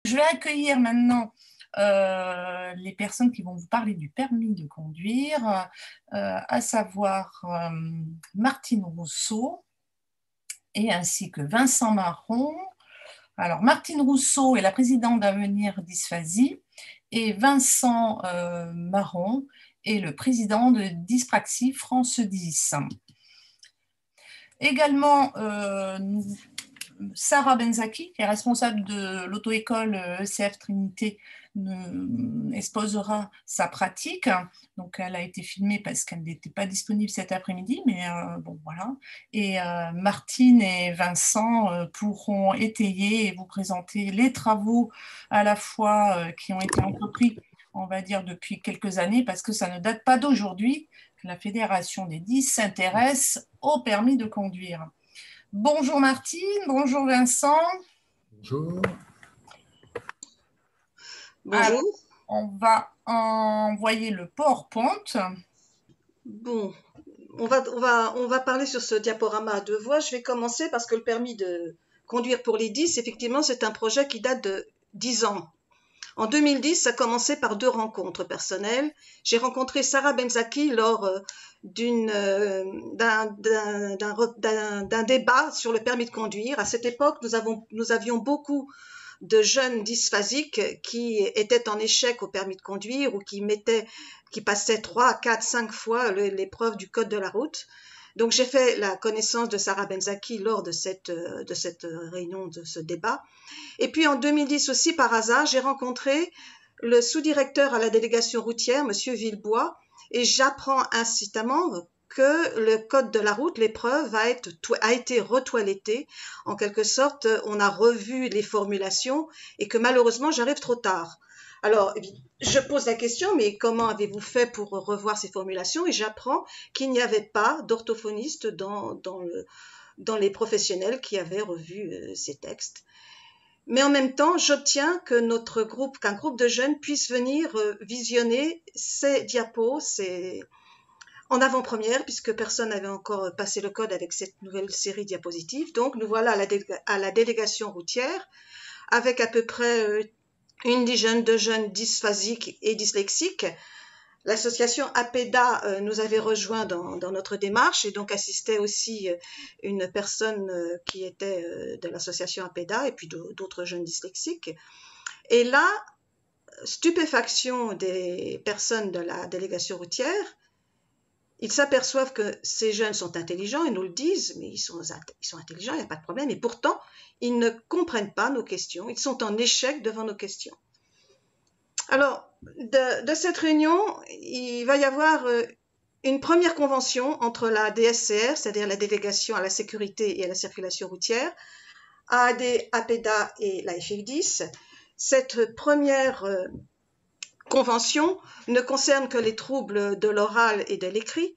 Je vais accueillir maintenant les personnes qui vont vous parler du permis de conduire, à savoir Martine Rousseau et ainsi que Vincent Marron. Alors, Martine Rousseau est la présidente d'Avenir Dysphasie et Vincent Marron est le président de Dyspraxie France 10. Également, Sarah Benzaki, qui est responsable de l'auto-école ECF Trinité, exposera sa pratique. Donc, elle a été filmée parce qu'elle n'était pas disponible cet après-midi, mais bon, voilà. Et Martine et Vincent pourront étayer et vous présenter les travaux à la fois qui ont été entrepris, on va dire, depuis quelques années, parce que ça ne date pas d'aujourd'hui que la Fédération des 10 s'intéresse au permis de conduire. Bonjour Martine, bonjour Vincent. Bonjour. Bonjour. Alors, on va envoyer le PowerPoint. Bon, on va parler sur ce diaporama à deux voix. Je vais commencer parce que le permis de conduire pour les 10, effectivement, c'est un projet qui date de 10 ans. En 2010, ça a commencé par 2 rencontres personnelles. J'ai rencontré Sarah Benzaki lors d'un débat sur le permis de conduire. À cette époque, nous avions beaucoup de jeunes dysphasiques qui étaient en échec au permis de conduire ou qui passaient 3, 4, 5 fois l'épreuve du code de la route. Donc, j'ai fait la connaissance de Sarah Benzaki lors de cette réunion, de ce débat. Et puis, en 2010 aussi, par hasard, j'ai rencontré le sous-directeur à la délégation routière, Monsieur Villebois, et j'apprends incitamment que le code de la route, l'épreuve, a été retoilettée. En quelque sorte, on a revu les formulations et que malheureusement, j'arrive trop tard. Alors, je pose la question, mais comment avez-vous fait pour revoir ces formulations? Et j'apprends qu'il n'y avait pas d'orthophoniste dans les professionnels qui avaient revu ces textes. Mais en même temps, j'obtiens que qu'un groupe de jeunes puisse venir visionner ces diapos, en avant-première, puisque personne n'avait encore passé le code avec cette nouvelle série de diapositives. Donc, nous voilà à la délégation routière, avec à peu près une dizaine de jeunes dysphasiques et dyslexiques. L'association APEDA nous avait rejoint dans notre démarche et donc assistait aussi une personne qui était de l'association APEDA et puis d'autres jeunes dyslexiques. Et là, stupéfaction des personnes de la délégation routière, ils s'aperçoivent que ces jeunes sont intelligents, ils nous le disent, mais ils sont intelligents, il n'y a pas de problème, et pourtant, ils ne comprennent pas nos questions, ils sont en échec devant nos questions. Alors, de cette réunion, il va y avoir une première convention entre la DSCR, c'est-à-dire la délégation à la sécurité et à la circulation routière, AAD, APEDA et la FF10. Cette première convention ne concerne que les troubles de l'oral et de l'écrit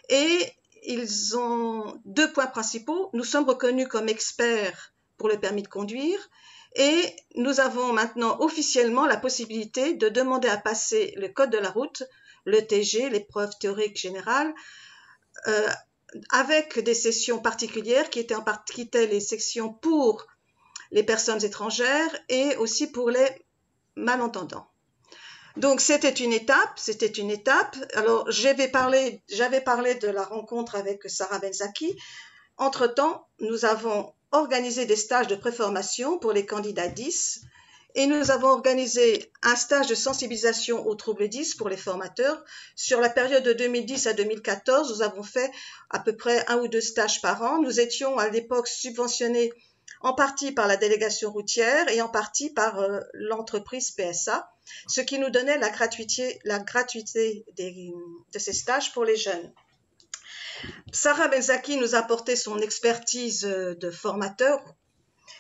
et ils ont 2 points principaux. Nous sommes reconnus comme experts pour le permis de conduire et nous avons maintenant officiellement la possibilité de demander à passer le code de la route, le TG, l'épreuve théorique générale, avec des sessions particulières qui étaient les sections pour les personnes étrangères et aussi pour les malentendants. Donc, c'était une étape. Alors, j'avais parlé de la rencontre avec Sarah Benzaki. Entre-temps, nous avons organisé des stages de préformation pour les candidats 10 et nous avons organisé un stage de sensibilisation aux troubles 10 pour les formateurs. Sur la période de 2010 à 2014, nous avons fait à peu près 1 ou 2 stages par an. Nous étions à l'époque subventionnés en partie par la délégation routière et en partie par l'entreprise PSA, ce qui nous donnait la gratuité de ces stages pour les jeunes. Sarah Benzaki nous a apporté son expertise de formateur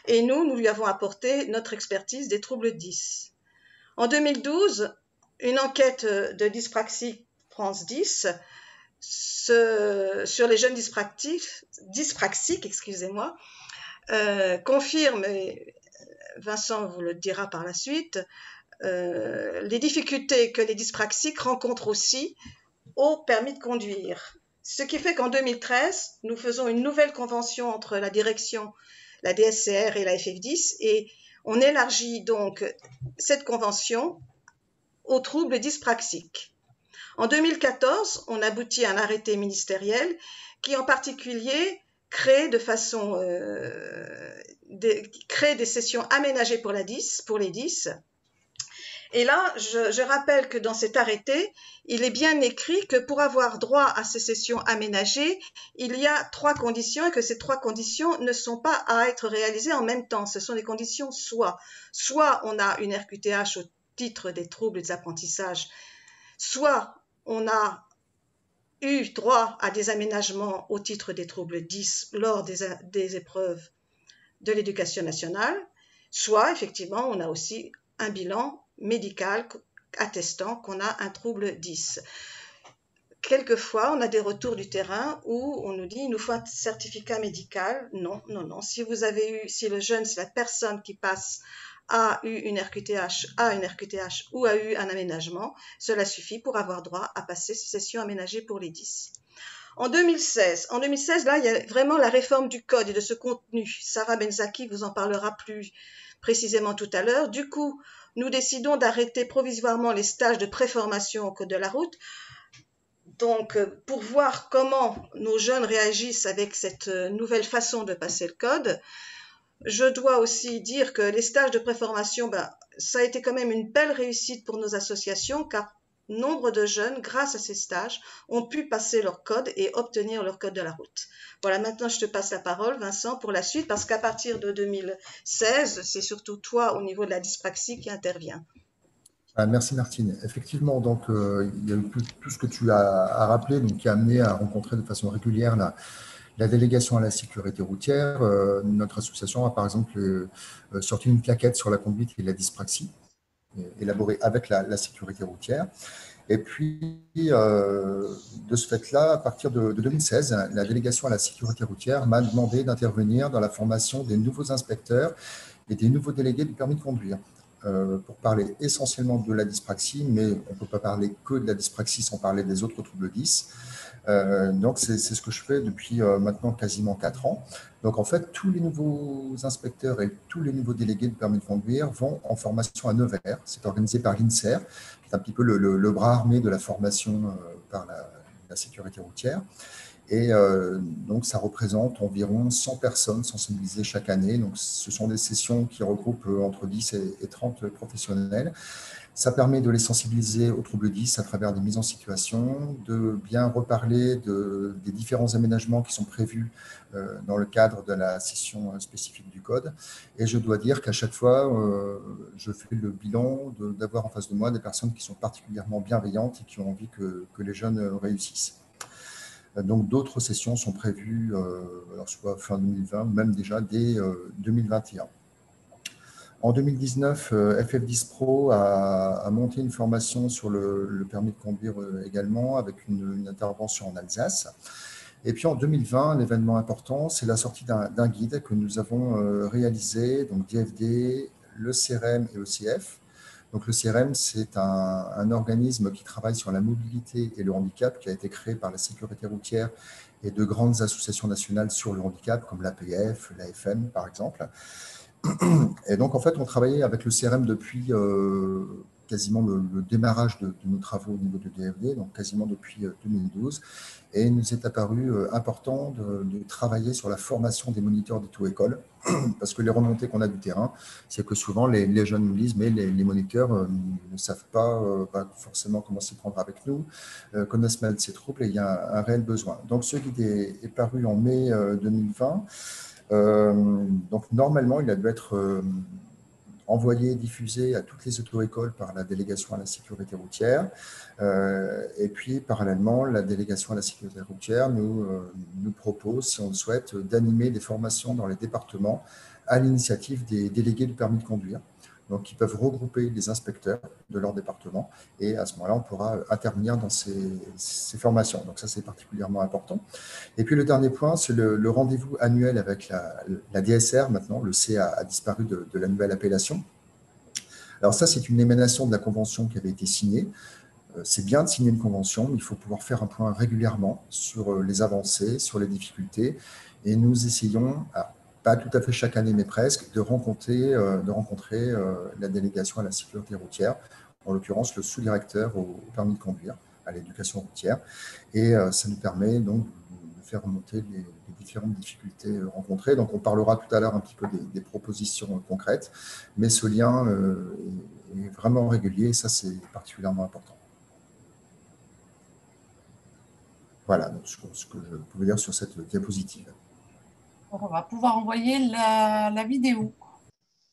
et nous lui avons apporté notre expertise des troubles 10. En 2012, une enquête de Dyspraxie France 10 sur les jeunes dyspraxiques, confirme, et Vincent vous le dira par la suite, les difficultés que les dyspraxiques rencontrent aussi au permis de conduire. Ce qui fait qu'en 2013, nous faisons une nouvelle convention entre la direction, la DSCR et la FF10 et On élargit donc cette convention aux troubles dyspraxiques. En 2014, on aboutit à un arrêté ministériel qui en particulier crée des sessions aménagées pour les 10. Et là, je rappelle que dans cet arrêté, il est bien écrit que pour avoir droit à ces sessions aménagées, il y a 3 conditions et que ces 3 conditions ne sont pas à être réalisées en même temps. Ce sont des conditions soit on a une RQTH au titre des troubles des apprentissages, soit on a eu droit à des aménagements au titre des troubles 10 lors des épreuves de l'éducation nationale, soit effectivement on a aussi un bilan médical attestant qu'on a un trouble 10. Quelquefois, on a des retours du terrain où on nous dit il nous faut un certificat médical. Non. Si la personne qui passe a eu une RQTH ou a eu un aménagement, cela suffit pour avoir droit à passer ces sessions aménagées pour les 10. En 2016, là, il y a vraiment la réforme du code et de ce contenu. Sarah Benzaki vous en parlera plus précisément tout à l'heure. Du coup, nous décidons d'arrêter provisoirement les stages de préformation au code de la route. Donc, pour voir comment nos jeunes réagissent avec cette nouvelle façon de passer le code, je dois aussi dire que les stages de préformation, ça a été quand même une belle réussite pour nos associations, car nombre de jeunes, grâce à ces stages, ont pu passer leur code et obtenir leur code de la route. Voilà, maintenant je te passe la parole, Vincent, pour la suite, parce qu'à partir de 2016, c'est surtout toi, au niveau de la dyspraxie, qui intervient. Merci Martine. Effectivement, donc il y a eu tout ce que tu as rappelé, donc qui a amené à rencontrer de façon régulière la délégation à la sécurité routière. Notre association a par exemple sorti une plaquette sur la conduite et la dyspraxie, élaborée avec la sécurité routière. Et puis, de ce fait-là, à partir de 2016, la délégation à la sécurité routière m'a demandé d'intervenir dans la formation des nouveaux inspecteurs et des nouveaux délégués du permis de conduire. Pour parler essentiellement de la dyspraxie, mais on ne peut pas parler que de la dyspraxie sans parler des autres troubles 10. Donc, c'est ce que je fais depuis maintenant quasiment 4 ans. Donc, en fait, tous les nouveaux inspecteurs et tous les nouveaux délégués de permis de conduire vont en formation à Nevers. C'est organisé par l'INSER, qui est un petit peu le bras armé de la formation par la sécurité routière. Et donc, ça représente environ 100 personnes sensibilisées chaque année. Donc, ce sont des sessions qui regroupent entre 10 et 30 professionnels. Ça permet de les sensibiliser aux troubles 10 à travers des mises en situation, de bien reparler des différents aménagements qui sont prévus dans le cadre de la session spécifique du code. Et je dois dire qu'à chaque fois, je fais le bilan d'avoir en face de moi des personnes qui sont particulièrement bienveillantes et qui ont envie que les jeunes réussissent. Donc, d'autres sessions sont prévues, alors soit fin 2020, même déjà dès 2021. En 2019, FF10 Pro a monté une formation sur le permis de conduire également, avec une intervention en Alsace. Et puis en 2020, l'événement important, c'est la sortie d'un guide que nous avons réalisé, donc DFD, le CRM et ECF. Donc le CRM, c'est un organisme qui travaille sur la mobilité et le handicap, qui a été créé par la sécurité routière et de grandes associations nationales sur le handicap, comme l'APF, l'AFM par exemple. Et donc en fait, on travaillait avec le CRM depuis quasiment le démarrage de nos travaux au niveau du DFD, donc quasiment depuis 2012. Et il nous est apparu important de travailler sur la formation des moniteurs d'auto-école, parce que les remontées qu'on a du terrain, c'est que souvent les jeunes nous disent, mais les moniteurs ne savent pas forcément comment s'y prendre avec nous, connaissent mal ces troubles, et il y a un réel besoin. Donc ce guide est paru en mai 2020. Donc normalement, il a dû être envoyé, diffusé à toutes les auto-écoles par la délégation à la sécurité routière. Et puis, parallèlement, la délégation à la sécurité routière nous propose, si on le souhaite, d'animer des formations dans les départements à l'initiative des délégués du permis de conduire. Donc, ils peuvent regrouper les inspecteurs de leur département et à ce moment-là, on pourra intervenir dans ces formations. Donc, ça, c'est particulièrement important. Et puis, le dernier point, c'est le rendez-vous annuel avec la DSR. Maintenant, le C a disparu de la nouvelle appellation. Alors, ça, c'est une émanation de la convention qui avait été signée. C'est bien de signer une convention, mais il faut pouvoir faire un point régulièrement sur les avancées, sur les difficultés. Et nous essayons, pas tout à fait chaque année, mais presque, de rencontrer la délégation à la sécurité routière, en l'occurrence le sous-directeur au permis de conduire, à l'éducation routière. Et ça nous permet donc de faire remonter les différentes difficultés rencontrées. Donc on parlera tout à l'heure un petit peu des propositions concrètes, mais ce lien est vraiment régulier et ça c'est particulièrement important. Voilà donc ce que je pouvais dire sur cette diapositive. On va pouvoir envoyer la vidéo.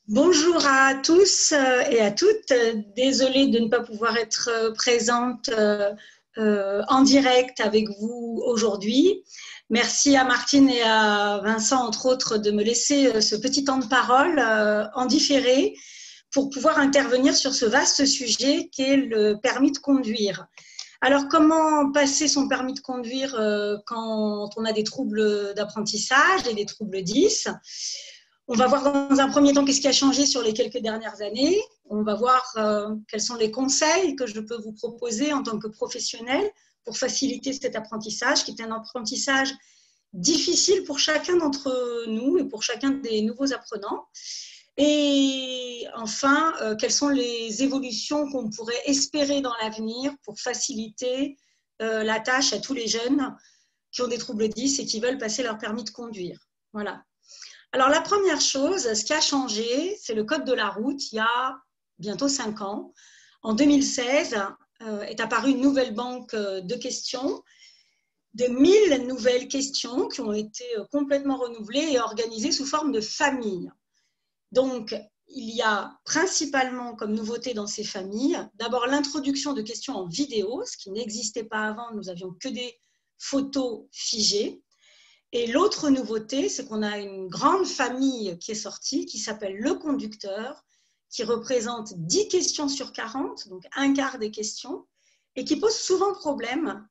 Bonjour à tous et à toutes. Désolée de ne pas pouvoir être présente en direct avec vous aujourd'hui. Merci à Martine et à Vincent, entre autres, de me laisser ce petit temps de parole en différé pour pouvoir intervenir sur ce vaste sujet qu'est le permis de conduire. Alors, comment passer son permis de conduire quand on a des troubles d'apprentissage et des troubles 10 ? On va voir dans un premier temps qu'est-ce qui a changé sur les quelques dernières années. On va voir quels sont les conseils que je peux vous proposer en tant que professionnel pour faciliter cet apprentissage, qui est un apprentissage difficile pour chacun d'entre nous et pour chacun des nouveaux apprenants. Et enfin, quelles sont les évolutions qu'on pourrait espérer dans l'avenir pour faciliter la tâche à tous les jeunes qui ont des troubles 10 et qui veulent passer leur permis de conduire. Voilà. Alors, la première chose, ce qui a changé, c'est le code de la route il y a bientôt 5 ans. En 2016, est apparue une nouvelle banque de questions, de 1000 nouvelles questions qui ont été complètement renouvelées et organisées sous forme de familles. Donc, il y a principalement comme nouveauté dans ces familles, d'abord l'introduction de questions en vidéo, ce qui n'existait pas avant, nous n'avions que des photos figées. Et l'autre nouveauté, c'est qu'on a une grande famille qui est sortie, qui s'appelle le conducteur, qui représente 10 questions sur 40, donc un quart des questions, et qui pose souvent problème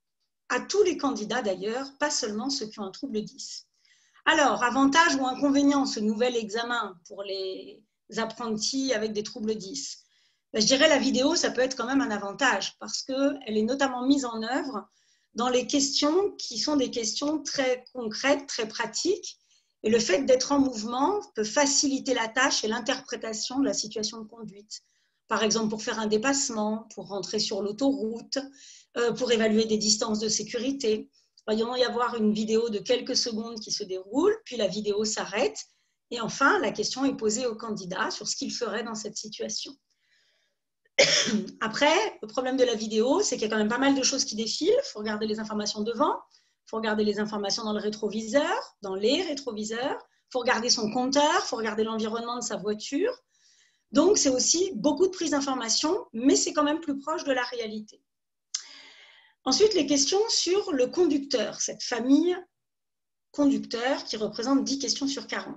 à tous les candidats d'ailleurs, pas seulement ceux qui ont un trouble 10. Alors, avantage ou inconvénient, ce nouvel examen pour les apprentis avec des troubles 10 ? Je dirais la vidéo, ça peut être quand même un avantage parce qu'elle est notamment mise en œuvre dans les questions qui sont des questions très concrètes, très pratiques. Et le fait d'être en mouvement peut faciliter la tâche et l'interprétation de la situation de conduite. Par exemple, pour faire un dépassement, pour rentrer sur l'autoroute, pour évaluer des distances de sécurité. Il va y avoir une vidéo de quelques secondes qui se déroule, puis la vidéo s'arrête. Et enfin, la question est posée au candidat sur ce qu'il ferait dans cette situation. Après, le problème de la vidéo, c'est qu'il y a quand même pas mal de choses qui défilent. Il faut regarder les informations devant, il faut regarder les informations dans le rétroviseur, dans les rétroviseurs, il faut regarder son compteur, il faut regarder l'environnement de sa voiture. Donc, c'est aussi beaucoup de prise d'informations, mais c'est quand même plus proche de la réalité. Ensuite, les questions sur le conducteur, cette famille conducteur qui représente 10 questions sur 40.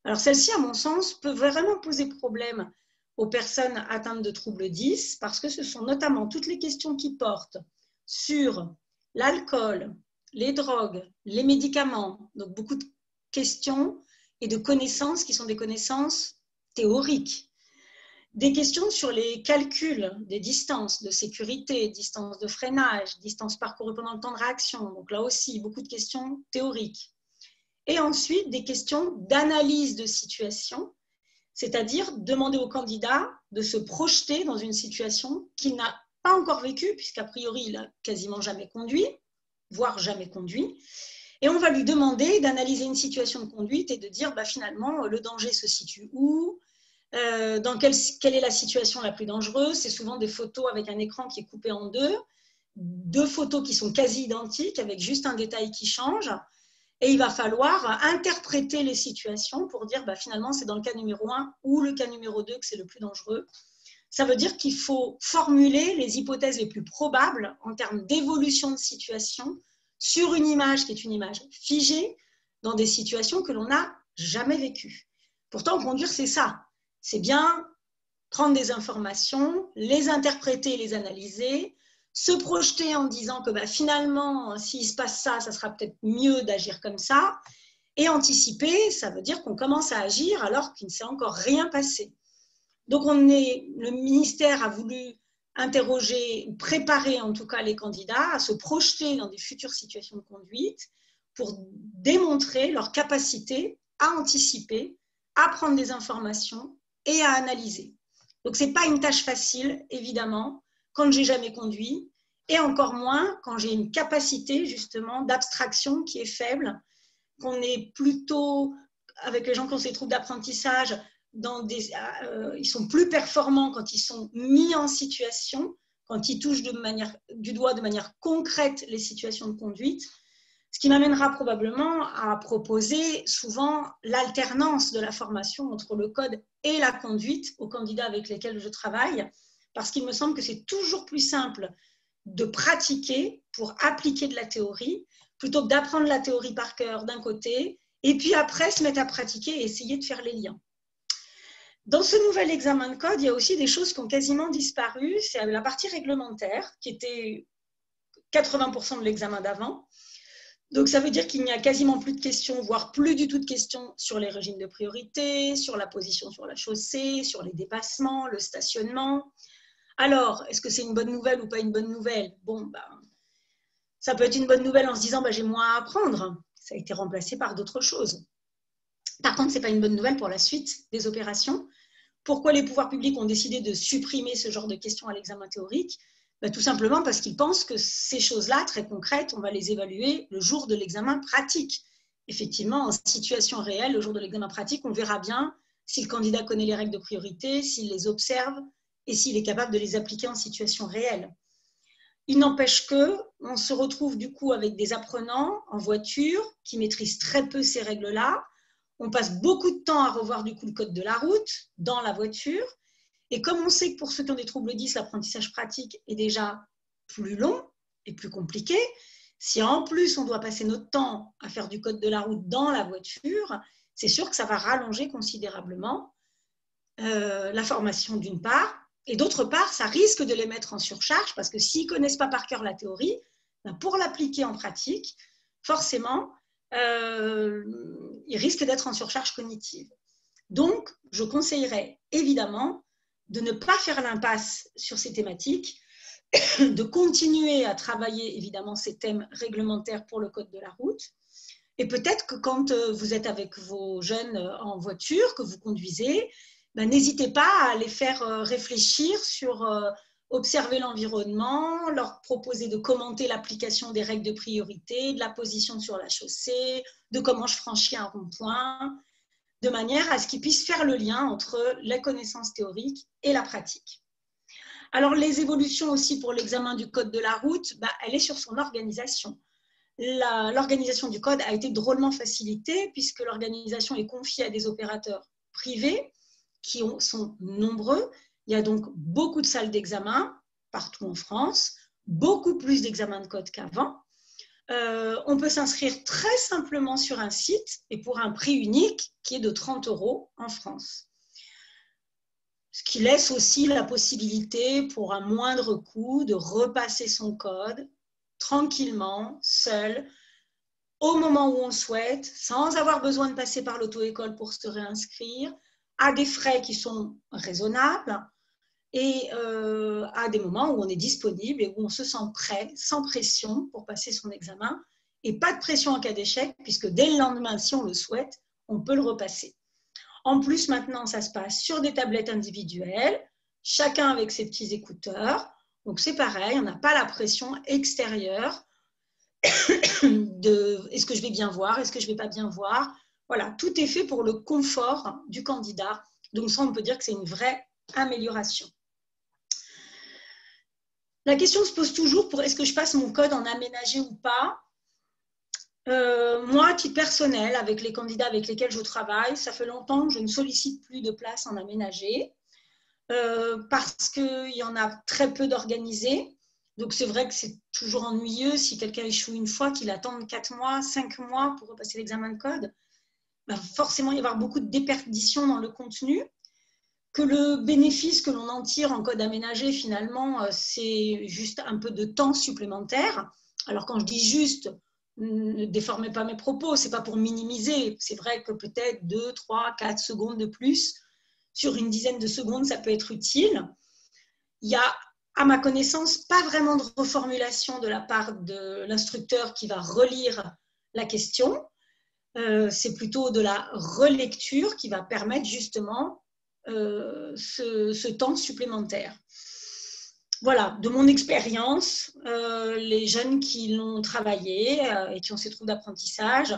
Alors, celle-ci, à mon sens, peut vraiment poser problème aux personnes atteintes de troubles 10 parce que ce sont notamment toutes les questions qui portent sur l'alcool, les drogues, les médicaments, donc beaucoup de questions et de connaissances qui sont des connaissances théoriques. Des questions sur les calculs des distances de sécurité, distances de freinage, distances parcourues pendant le temps de réaction. Donc là aussi, beaucoup de questions théoriques. Et ensuite, des questions d'analyse de situation, c'est-à-dire demander au candidat de se projeter dans une situation qu'il n'a pas encore vécue, puisqu'a priori, il n'a quasiment jamais conduit, voire jamais conduit. Et on va lui demander d'analyser une situation de conduite et de dire finalement, le danger se situe où ? Quelle est la situation la plus dangereuse? C'est souvent des photos avec un écran qui est coupé en deux photos qui sont quasi identiques avec juste un détail qui change et il va falloir interpréter les situations pour dire finalement c'est dans le cas numéro 1 ou le cas numéro 2 que c'est le plus dangereux. Ça veut dire qu'il faut formuler les hypothèses les plus probables en termes d'évolution de situation sur une image qui est une image figée dans des situations que l'on n'a jamais vécues. Pourtant, conduire, c'est ça. C'est bien prendre des informations, les interpréter, les analyser, se projeter en disant que finalement, s'il se passe ça, ça sera peut-être mieux d'agir comme ça. Et anticiper, ça veut dire qu'on commence à agir alors qu'il ne s'est encore rien passé. Donc, le ministère a voulu interroger, préparer en tout cas les candidats à se projeter dans des futures situations de conduite pour démontrer leur capacité à anticiper, à prendre des informations et à analyser. Donc, ce n'est pas une tâche facile, évidemment, quand j'ai jamais conduit, et encore moins quand j'ai une capacité, justement, d'abstraction qui est faible, qu'on est plutôt, avec les gens qui ont ces troubles d'apprentissage, ils sont plus performants quand ils sont mis en situation, quand ils touchent du doigt de manière concrète les situations de conduite, ce qui m'amènera probablement à proposer souvent l'alternance de la formation entre le code et la conduite aux candidats avec lesquels je travaille, parce qu'il me semble que c'est toujours plus simple de pratiquer pour appliquer de la théorie, plutôt que d'apprendre la théorie par cœur d'un côté, et puis après se mettre à pratiquer et essayer de faire les liens. Dans ce nouvel examen de code, il y a aussi des choses qui ont quasiment disparu. C'est la partie réglementaire, qui était 80% de l'examen d'avant. Donc, ça veut dire qu'il n'y a quasiment plus de questions, voire plus du tout de questions sur les régimes de priorité, sur la position sur la chaussée, sur les dépassements, le stationnement. Alors, est-ce que c'est une bonne nouvelle ou pas une bonne nouvelle? Bon, ça peut être une bonne nouvelle en se disant j'ai moins à apprendre. Ça a été remplacé par d'autres choses. Par contre, ce n'est pas une bonne nouvelle pour la suite des opérations. Pourquoi les pouvoirs publics ont décidé de supprimer ce genre de questions à l'examen théorique? Tout simplement parce qu'ils pensent que ces choses-là, très concrètes, on va les évaluer le jour de l'examen pratique. Effectivement, en situation réelle, le jour de l'examen pratique, on verra bien si le candidat connaît les règles de priorité, s'il les observe et s'il est capable de les appliquer en situation réelle. Il n'empêche qu'on se retrouve du coup avec des apprenants en voiture qui maîtrisent très peu ces règles-là. On passe beaucoup de temps à revoir du coup le code de la route dans la voiture. Et comme on sait que pour ceux qui ont des troubles 10, l'apprentissage pratique est déjà plus long et plus compliqué, si en plus on doit passer notre temps à faire du code de la route dans la voiture, c'est sûr que ça va rallonger considérablement la formation d'une part, et d'autre part, ça risque de les mettre en surcharge parce que s'ils ne connaissent pas par cœur la théorie, pour l'appliquer en pratique, forcément, ils risquent d'être en surcharge cognitive. Donc, je conseillerais évidemment de ne pas faire l'impasse sur ces thématiques, de continuer à travailler évidemment ces thèmes réglementaires pour le code de la route. Et peut-être que quand vous êtes avec vos jeunes en voiture, que vous conduisez, n'hésitez pas à les faire réfléchir sur observer l'environnement, leur proposer de commenter l'application des règles de priorité, de la position sur la chaussée, de comment je franchis un rond-point, de manière à ce qu'ils puissent faire le lien entre la connaissance théorique et la pratique. Alors, les évolutions aussi pour l'examen du code de la route, elle est sur son organisation. L'organisation du code a été drôlement facilitée puisque l'organisation est confiée à des opérateurs privés qui sont nombreux. Il y a donc beaucoup de salles d'examen partout en France, beaucoup plus d'examens de code qu'avant. On peut s'inscrire très simplement sur un site et pour un prix unique qui est de 30 € en France. Ce qui laisse aussi la possibilité pour un moindre coût de repasser son code tranquillement, seul, au moment où on le souhaite, sans avoir besoin de passer par l'auto-école pour se réinscrire, à des frais qui sont raisonnables et à des moments où on est disponible et où on se sent prêt, sans pression pour passer son examen et pas de pression en cas d'échec puisque dès le lendemain, si on le souhaite, on peut le repasser. En plus, maintenant, ça se passe sur des tablettes individuelles, chacun avec ses petits écouteurs. Donc, c'est pareil, on n'a pas la pression extérieure de est-ce que je vais bien voir, est-ce que je ne vais pas bien voir. Voilà, tout est fait pour le confort du candidat. Donc, ça, on peut dire que c'est une vraie amélioration. La question se pose toujours pour est-ce que je passe mon code en aménagé ou pas. Moi, à titre personnel, avec les candidats avec lesquels je travaille, ça fait longtemps que je ne sollicite plus de place en aménagé parce qu'il y en a très peu d'organisés. Donc, c'est vrai que c'est toujours ennuyeux si quelqu'un échoue une fois, qu'il attende 4 mois, 5 mois pour repasser l'examen de code. Forcément, il va y avoir beaucoup de déperdition dans le contenu. Que le bénéfice que l'on en tire en code aménagé, finalement, c'est juste un peu de temps supplémentaire. Alors, quand je dis juste, ne déformez pas mes propos, ce n'est pas pour minimiser. C'est vrai que peut-être 2, 3, 4 secondes de plus, sur une dizaine de secondes, ça peut être utile. Il y a, à ma connaissance, pas vraiment de reformulation de la part de l'instructeur qui va relire la question. c'est plutôt de la relecture qui va permettre justement ce temps supplémentaire. Voilà, de mon expérience, les jeunes qui l'ont travaillé et qui ont ces troubles d'apprentissage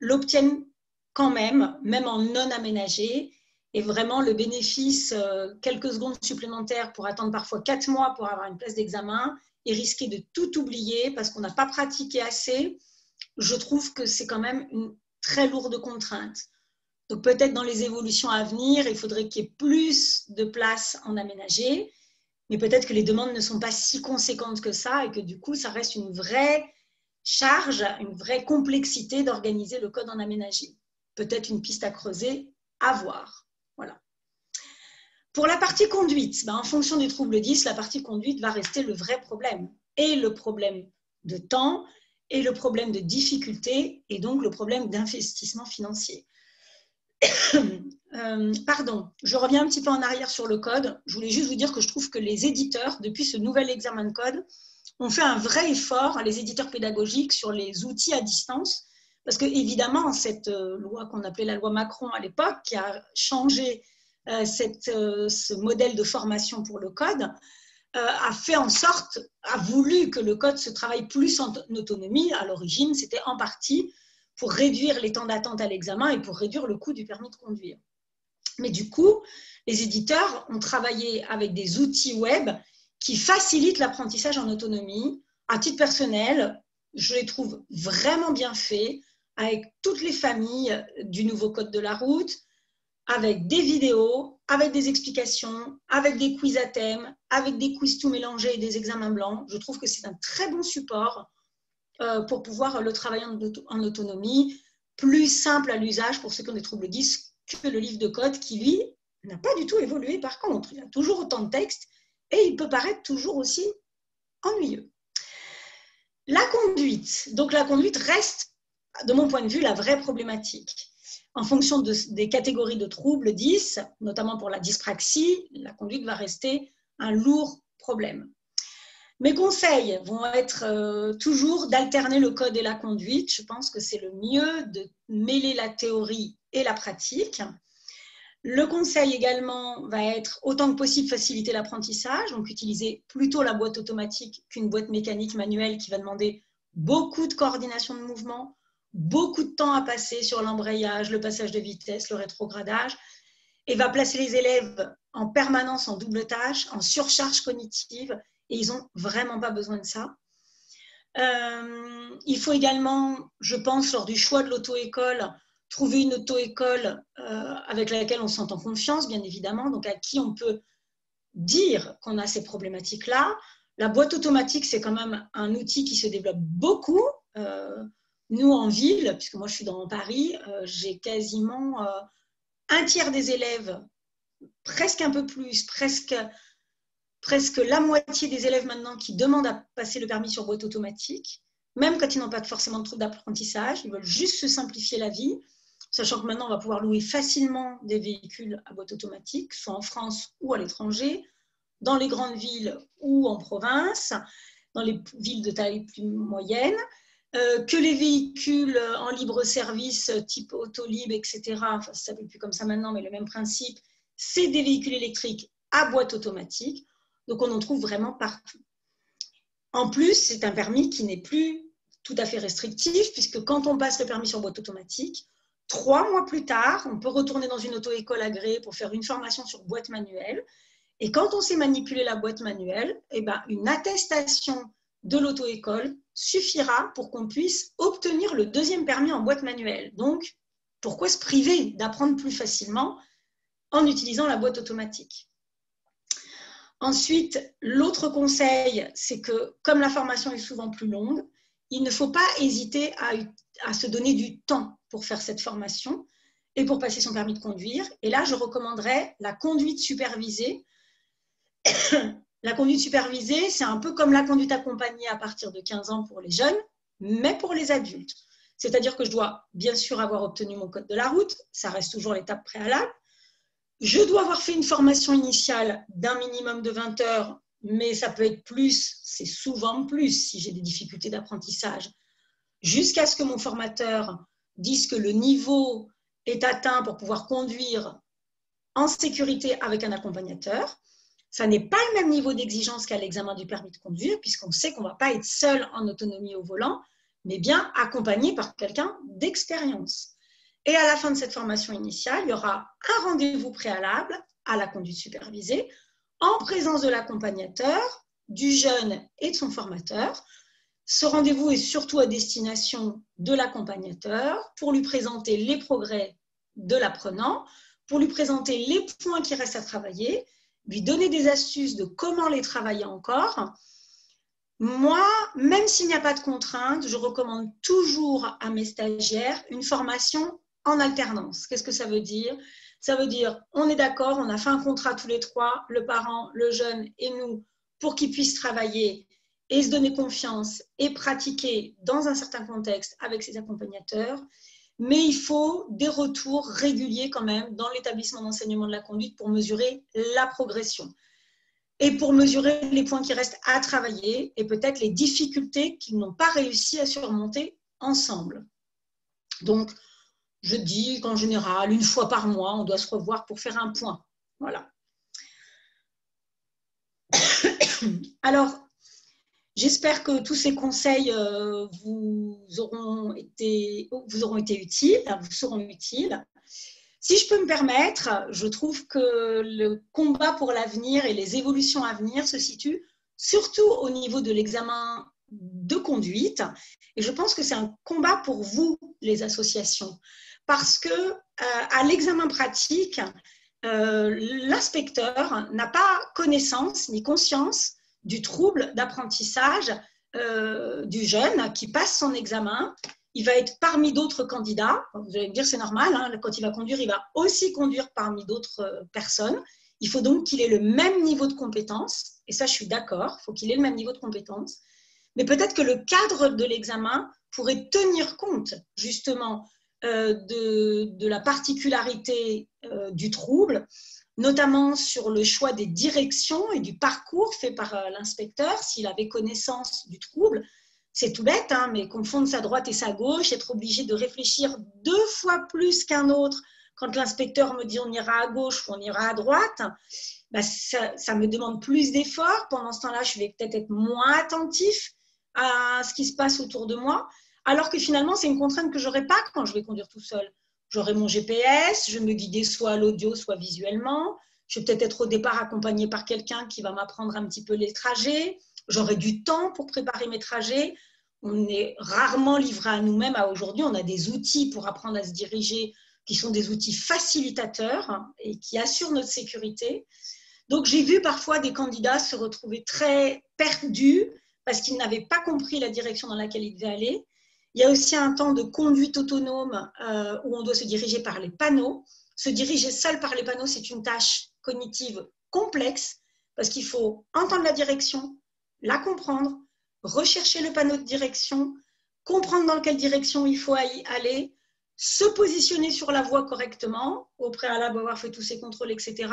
l'obtiennent quand même en non aménagé. Et vraiment, le bénéfice, quelques secondes supplémentaires pour attendre parfois 4 mois pour avoir une place d'examen et risquer de tout oublier parce qu'on n'a pas pratiqué assez, je trouve que c'est quand même une très lourde contrainte. Donc peut-être dans les évolutions à venir, il faudrait qu'il y ait plus de places en aménagé, mais peut-être que les demandes ne sont pas si conséquentes que ça et que du coup, ça reste une vraie charge, une vraie complexité d'organiser le code en aménagé. Peut-être une piste à creuser, à voir. Voilà. Pour la partie conduite, en fonction des troubles 10, la partie conduite va rester le vrai problème. Et le problème de temps, et le problème de difficulté, et donc le problème d'investissement financier. Pardon, je reviens un petit peu en arrière sur le code. Je voulais juste vous dire que je trouve que les éditeurs, depuis ce nouvel examen de code, ont fait un vrai effort, les éditeurs pédagogiques, sur les outils à distance. Parce que évidemment, cette loi qu'on appelait la loi Macron à l'époque, qui a changé ce modèle de formation pour le code, a fait en sorte, a voulu que le code se travaille plus en autonomie. À l'origine, c'était en partie pour réduire les temps d'attente à l'examen et pour réduire le coût du permis de conduire. Mais du coup, les éditeurs ont travaillé avec des outils web qui facilitent l'apprentissage en autonomie. À titre personnel, je les trouve vraiment bien faits, avec toutes les familles du nouveau code de la route, avec des vidéos, avec des explications, avec des quiz à thème, avec des quiz tout mélangés et des examens blancs. Je trouve que c'est un très bon support pour pouvoir le travailler en autonomie, plus simple à l'usage pour ceux qui ont des troubles 10 que le livre de code qui, lui, n'a pas du tout évolué par contre. Il a toujours autant de texte et il peut paraître toujours aussi ennuyeux. La conduite. Donc la conduite reste, de mon point de vue, la vraie problématique. En fonction des catégories de troubles 10, notamment pour la dyspraxie, la conduite va rester un lourd problème. Mes conseils vont être toujours d'alterner le code et la conduite. Je pense que c'est le mieux de mêler la théorie et la pratique. Le conseil également va être autant que possible faciliter l'apprentissage, donc utiliser plutôt la boîte automatique qu'une boîte mécanique manuelle qui va demander beaucoup de coordination de mouvement, beaucoup de temps à passer sur l'embrayage, le passage de vitesse, le rétrogradage, et va placer les élèves en permanence en double tâche, en surcharge cognitive, et ils n'ont vraiment pas besoin de ça. Il faut également, je pense, lors du choix de l'auto-école, trouver une auto-école avec laquelle on se sent en confiance, bien évidemment, donc à qui on peut dire qu'on a ces problématiques-là. La boîte automatique, c'est quand même un outil qui se développe beaucoup. Nous, en ville, puisque moi je suis dans Paris, j'ai quasiment un tiers des élèves, presque un peu plus, presque la moitié des élèves maintenant qui demandent à passer le permis sur boîte automatique, même quand ils n'ont pas forcément de trouble d'apprentissage, ils veulent juste se simplifier la vie, sachant que maintenant on va pouvoir louer facilement des véhicules à boîte automatique, soit en France ou à l'étranger, dans les grandes villes ou en province, dans les villes de taille plus moyenne, que les véhicules en libre service type Autolib, etc., enfin ça ne s'appelle plus comme ça maintenant, mais le même principe, c'est des véhicules électriques à boîte automatique. Donc, on en trouve vraiment partout. En plus, c'est un permis qui n'est plus tout à fait restrictif, puisque quand on passe le permis sur boîte automatique, 3 mois plus tard, on peut retourner dans une auto-école agréée pour faire une formation sur boîte manuelle. Et quand on sait manipuler la boîte manuelle, eh ben, une attestation de l'auto-école suffira pour qu'on puisse obtenir le 2e permis en boîte manuelle. Donc, pourquoi se priver d'apprendre plus facilement en utilisant la boîte automatique ? Ensuite, l'autre conseil, c'est que comme la formation est souvent plus longue, il ne faut pas hésiter à se donner du temps pour faire cette formation et pour passer son permis de conduire. Et là, je recommanderais la conduite supervisée. La conduite supervisée, c'est un peu comme la conduite accompagnée à partir de 15 ans pour les jeunes, mais pour les adultes. C'est-à-dire que je dois bien sûr avoir obtenu mon code de la route, ça reste toujours l'étape préalable. Je dois avoir fait une formation initiale d'un minimum de 20 heures, mais ça peut être plus, c'est souvent plus si j'ai des difficultés d'apprentissage, jusqu'à ce que mon formateur disent que le niveau est atteint pour pouvoir conduire en sécurité avec un accompagnateur. Ça n'est pas le même niveau d'exigence qu'à l'examen du permis de conduire, puisqu'on sait qu'on ne va pas être seul en autonomie au volant, mais bien accompagné par quelqu'un d'expérience. Et à la fin de cette formation initiale, il y aura un rendez-vous préalable à la conduite supervisée en présence de l'accompagnateur, du jeune et de son formateur. Ce rendez-vous est surtout à destination de l'accompagnateur pour lui présenter les progrès de l'apprenant, pour lui présenter les points qui restent à travailler, lui donner des astuces de comment les travailler encore. Moi, même s'il n'y a pas de contrainte, je recommande toujours à mes stagiaires une formation en alternance. Qu'est-ce que ça veut dire? Ça veut dire, on est d'accord, on a fait un contrat tous les trois, le parent, le jeune et nous, pour qu'ils puissent travailler et se donner confiance et pratiquer dans un certain contexte avec ses accompagnateurs. Mais il faut des retours réguliers quand même dans l'établissement d'enseignement de la conduite pour mesurer la progression et pour mesurer les points qui restent à travailler et peut-être les difficultés qu'ils n'ont pas réussi à surmonter ensemble. Donc, je dis qu'en général, une fois par mois, on doit se revoir pour faire un point. Voilà. Alors, j'espère que tous ces conseils vous seront utiles. Si je peux me permettre, je trouve que le combat pour l'avenir et les évolutions à venir se situent surtout au niveau de l'examen de conduite. Et je pense que c'est un combat pour vous, les associations, parce que à l'examen pratique, l'inspecteur n'a pas connaissance ni conscience du trouble d'apprentissage du jeune qui passe son examen. Il va être parmi d'autres candidats. Vous allez me dire, c'est normal, hein, quand il va conduire, il va aussi conduire parmi d'autres personnes. Il faut donc qu'il ait le même niveau de compétence. Et ça, je suis d'accord, il faut qu'il ait le même niveau de compétence. Mais peut-être que le cadre de l'examen pourrait tenir compte justement de la particularité du trouble, notamment sur le choix des directions et du parcours fait par l'inspecteur, s'il avait connaissance du trouble. C'est tout bête, hein, mais confondre sa droite et sa gauche, être obligé de réfléchir 2 fois plus qu'un autre quand l'inspecteur me dit on ira à gauche ou on ira à droite, bah ça me demande plus d'efforts. Pendant ce temps-là, je vais peut-être être moins attentif à ce qui se passe autour de moi, alors que finalement, c'est une contrainte que je n'aurai pas quand je vais conduire tout seul. J'aurai mon GPS, je vais me guider soit à l'audio, soit visuellement. Je vais peut-être être au départ accompagnée par quelqu'un qui va m'apprendre un petit peu les trajets. J'aurai du temps pour préparer mes trajets. On est rarement livré à nous-mêmes. Aujourd'hui, on a des outils pour apprendre à se diriger qui sont des outils facilitateurs et qui assurent notre sécurité. Donc, j'ai vu parfois des candidats se retrouver très perdus parce qu'ils n'avaient pas compris la direction dans laquelle ils devaient aller. Il y a aussi un temps de conduite autonome où on doit se diriger par les panneaux. Se diriger seul par les panneaux, c'est une tâche cognitive complexe parce qu'il faut entendre la direction, la comprendre, rechercher le panneau de direction, comprendre dans quelle direction il faut aller, se positionner sur la voie correctement, au préalable avoir fait tous ces contrôles, etc.,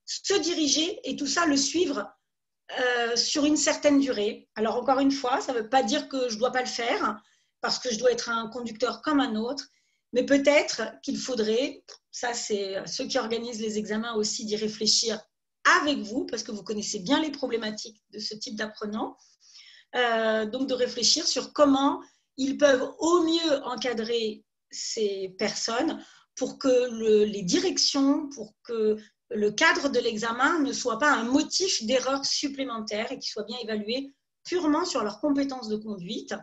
se diriger et tout ça, le suivre sur une certaine durée. Alors encore une fois, ça ne veut pas dire que je ne dois pas le faire, parce que je dois être un conducteur comme un autre, mais peut-être qu'il faudrait, ça c'est ceux qui organisent les examens aussi, d'y réfléchir avec vous, parce que vous connaissez bien les problématiques de ce type d'apprenants, donc de réfléchir sur comment ils peuvent au mieux encadrer ces personnes pour que les directions, pour que le cadre de l'examen ne soit pas un motif d'erreur supplémentaire et qu'il soit bien évalué purement sur leurs compétences de conduite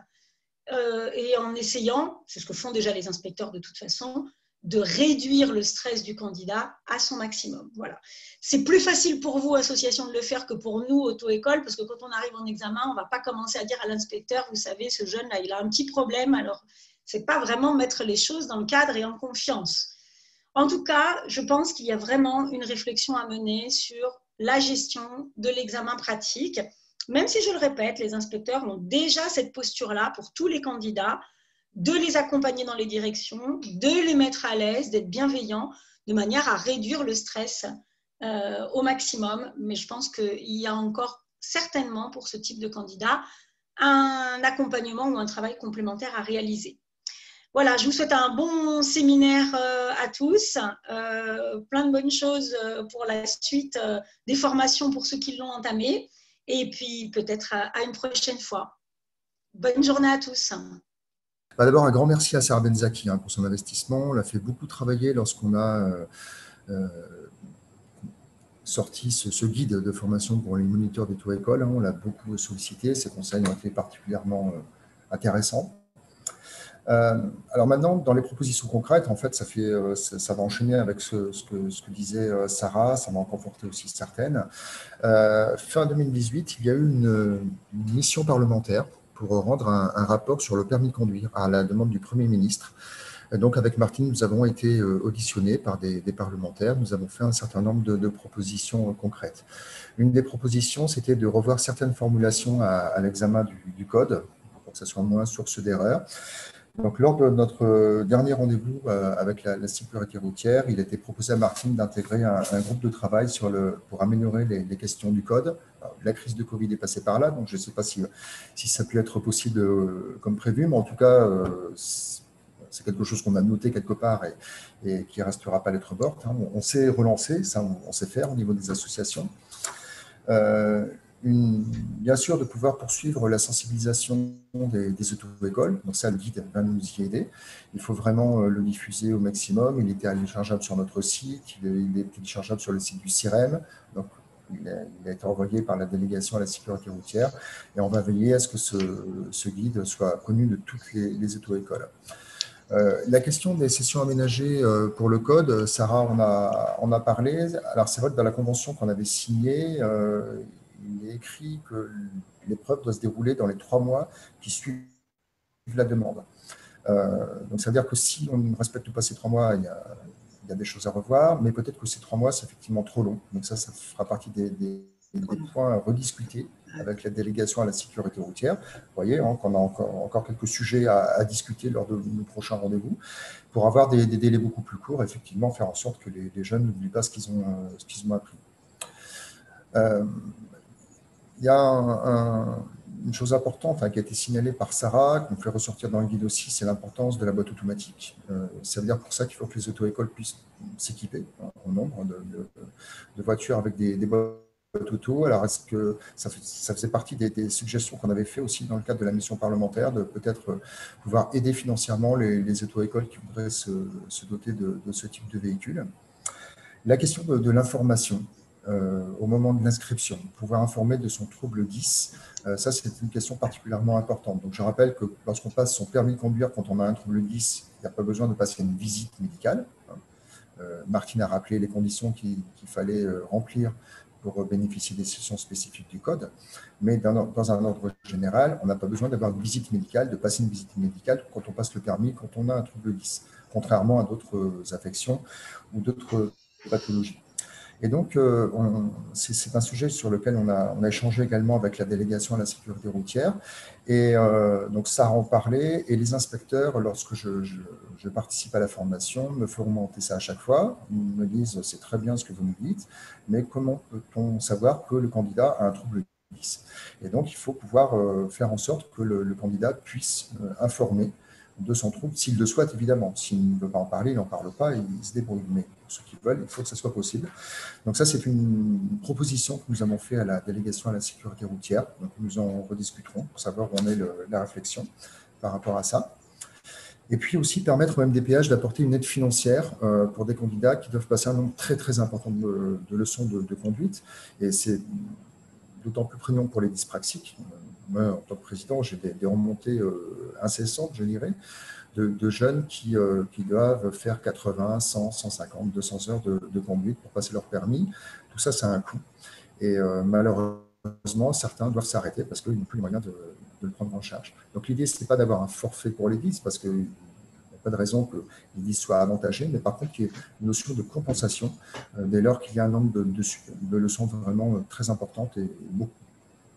et en essayant, c'est ce que font déjà les inspecteurs de toute façon, de réduire le stress du candidat à son maximum. Voilà. C'est plus facile pour vous, association, de le faire que pour nous, auto-école, parce que quand on arrive en examen, on ne va pas commencer à dire à l'inspecteur, vous savez, ce jeune-là, il a un petit problème, alors ce n'est pas vraiment mettre les choses dans le cadre et en confiance. En tout cas, je pense qu'il y a vraiment une réflexion à mener sur la gestion de l'examen pratique, même si, je le répète, les inspecteurs ont déjà cette posture-là pour tous les candidats, de les accompagner dans les directions, de les mettre à l'aise, d'être bienveillants, de manière à réduire le stress au maximum. Mais je pense qu'il y a encore certainement pour ce type de candidat un accompagnement ou un travail complémentaire à réaliser. voilà, je vous souhaite un bon séminaire à tous, plein de bonnes choses pour la suite des formations pour ceux qui l'ont entamé, et puis peut-être à une prochaine fois. Bonne journée à tous. D'abord, un grand merci à Sarah Benzaki pour son investissement. On l'a fait beaucoup travailler lorsqu'on a sorti ce guide de formation pour les moniteurs d'auto-école. On l'a beaucoup sollicité. Ses conseils ont été particulièrement intéressants. Alors maintenant, dans les propositions concrètes, en fait, ça va enchaîner avec ce que disait Sarah, ça va en conforter aussi certaines. Fin 2018, il y a eu une mission parlementaire pour rendre un rapport sur le permis de conduire à la demande du Premier ministre. Donc, avec Martine, nous avons été auditionnés par des parlementaires. Nous avons fait un certain nombre de propositions concrètes. Une des propositions, c'était de revoir certaines formulations à l'examen du code pour que ça soit moins source d'erreur. Donc, lors de notre dernier rendez-vous avec la sécurité routière, il a été proposé à Martine d'intégrer un groupe de travail pour améliorer les questions du code. Alors, la crise de Covid est passée par là, donc je ne sais pas si ça a pu être possible comme prévu, mais en tout cas, c'est quelque chose qu'on a noté quelque part et qui ne restera pas lettre morte. On s'est relancé, ça on sait faire au niveau des associations. Bien sûr, de pouvoir poursuivre la sensibilisation des auto-écoles. Donc ça, le guide va nous y aider. Il faut vraiment le diffuser au maximum. Il est téléchargeable sur notre site, il est téléchargeable sur le site du CIREM. Donc, il a été envoyé par la délégation à la sécurité routière. Et on va veiller à ce que ce guide soit connu de toutes les auto-écoles. La question des sessions aménagées pour le code, Sarah en a parlé. Alors, c'est vrai que dans la convention qu'on avait signée, il est écrit que l'épreuve doit se dérouler dans les 3 mois qui suivent la demande. Donc, ça veut dire que si on ne respecte pas ces 3 mois, il y a des choses à revoir, mais peut-être que ces 3 mois, c'est effectivement trop long. Donc, ça fera partie des points à rediscuter avec la délégation à la sécurité routière. Vous voyez qu'on a encore quelques sujets à discuter lors de nos prochains rendez-vous pour avoir des délais beaucoup plus courts, effectivement, faire en sorte que les jeunes n'oublient pas ce qu'ils ont appris. Il y a une chose importante qui a été signalée par Sarah, qu'on fait ressortir dans le guide aussi, c'est l'importance de la boîte automatique. Ça veut dire pour ça qu'il faut que les auto-écoles puissent s'équiper en nombre de voitures avec des boîtes auto. Alors, est-ce que ça faisait partie des suggestions qu'on avait fait aussi dans le cadre de la mission parlementaire, de peut-être pouvoir aider financièrement les auto-écoles qui voudraient se doter de ce type de véhicule. La question de l'information. Au moment de l'inscription, pouvoir informer de son trouble 10, ça c'est une question particulièrement importante. Donc je rappelle que lorsqu'on passe son permis de conduire, quand on a un trouble 10, il n'y a pas besoin de passer une visite médicale. Martine a rappelé les conditions qu'il fallait remplir pour bénéficier des sessions spécifiques du code, mais dans un ordre général, on n'a pas besoin d'avoir une visite médicale, de passer une visite médicale quand on passe le permis, quand on a un trouble 10, contrairement à d'autres affections ou d'autres pathologies. Et donc, c'est un sujet sur lequel on a échangé également avec la délégation à la sécurité routière. Et donc, ça en parlait. Et les inspecteurs, lorsque je participe à la formation, me font remonter ça à chaque fois. Ils me disent, c'est très bien ce que vous nous dites, mais comment peut-on savoir que le candidat a un trouble 10 ? Et donc, il faut pouvoir faire en sorte que le candidat puisse informer de son trouble, s'il le souhaite évidemment. S'il ne veut pas en parler, il n'en parle pas, il se débrouille. Mais pour ceux qui veulent, il faut que ça soit possible. Donc ça, c'est une proposition que nous avons fait à la délégation à la sécurité routière. Donc nous en rediscuterons pour savoir où en est la réflexion par rapport à ça. Et puis aussi permettre au MDPH d'apporter une aide financière pour des candidats qui doivent passer un nombre très très important de leçons de conduite. Et c'est d'autant plus prégnant pour les dyspraxiques. Moi, en tant que président, j'ai des remontées incessantes, je dirais, de jeunes qui doivent faire 80, 100, 150, 200 heures de conduite pour passer leur permis. Tout ça, ça a un coût. Et malheureusement, certains doivent s'arrêter parce qu'ils n'ont plus les moyens de le prendre en charge. Donc l'idée, ce n'est pas d'avoir un forfait pour les 10, parce qu'il n'y a pas de raison que les 10 soient avantagés, mais par contre, il y a une notion de compensation dès lors qu'il y a un nombre de leçons vraiment très importantes et beaucoup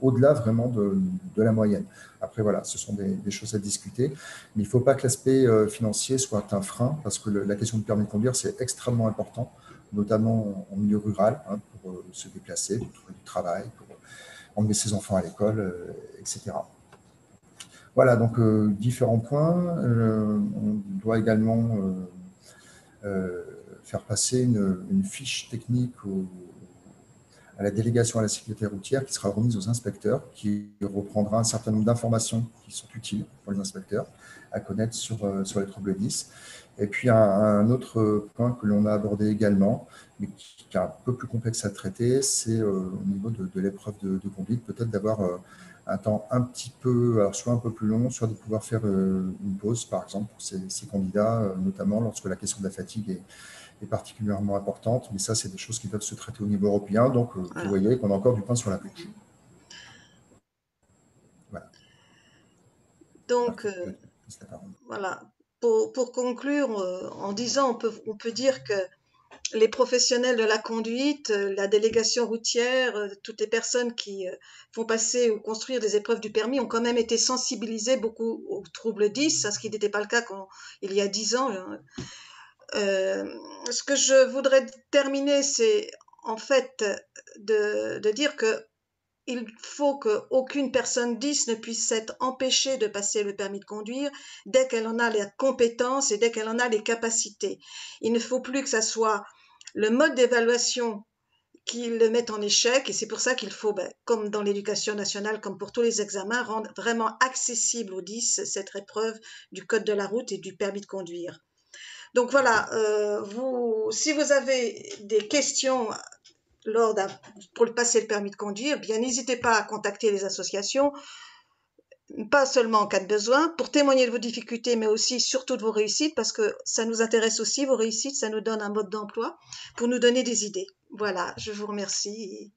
au-delà vraiment de la moyenne. Après, voilà, ce sont des choses à discuter. Mais il ne faut pas que l'aspect financier soit un frein, parce que la question du permis de conduire, c'est extrêmement important, notamment en milieu rural, pour se déplacer, pour trouver du travail, pour emmener ses enfants à l'école, etc. Voilà, donc différents points. On doit également faire passer une fiche technique à la délégation à la sécurité routière qui sera remise aux inspecteurs, qui reprendra un certain nombre d'informations qui sont utiles pour les inspecteurs à connaître sur les troubles 10. Et puis un autre point que l'on a abordé également, mais qui est un peu plus complexe à traiter, c'est au niveau de l'épreuve de conduite, peut-être d'avoir un temps un petit peu, alors soit un peu plus long, soit de pouvoir faire une pause, par exemple, pour ces candidats, notamment lorsque la question de la fatigue est particulièrement importante. Mais ça, c'est des choses qui peuvent se traiter au niveau européen. Donc, Voilà. vous voyez qu'on a encore du pain sur la planche. Voilà. Donc, voilà. Pour conclure, en disant, on peut dire que les professionnels de la conduite, la délégation routière, toutes les personnes qui font passer ou construire des épreuves du permis ont quand même été sensibilisées beaucoup aux troubles 10, ce qui n'était pas le cas il y a 10 ans. Ce que je voudrais terminer, c'est en fait de dire que il faut qu'aucune personne 10 ne puisse être empêchée de passer le permis de conduire dès qu'elle en a les compétences et dès qu'elle en a les capacités. Il ne faut plus que ça soit le mode d'évaluation qui le mette en échec, et c'est pour ça qu'il faut, comme dans l'éducation nationale, comme pour tous les examens, rendre vraiment accessible aux 10 cette épreuve du code de la route et du permis de conduire. Donc voilà, si vous avez des questions pour passer le permis de conduire, bien n'hésitez pas à contacter les associations, pas seulement en cas de besoin, pour témoigner de vos difficultés, mais aussi surtout de vos réussites, parce que ça nous intéresse aussi, vos réussites, ça nous donne un mode d'emploi, pour nous donner des idées. Voilà, je vous remercie.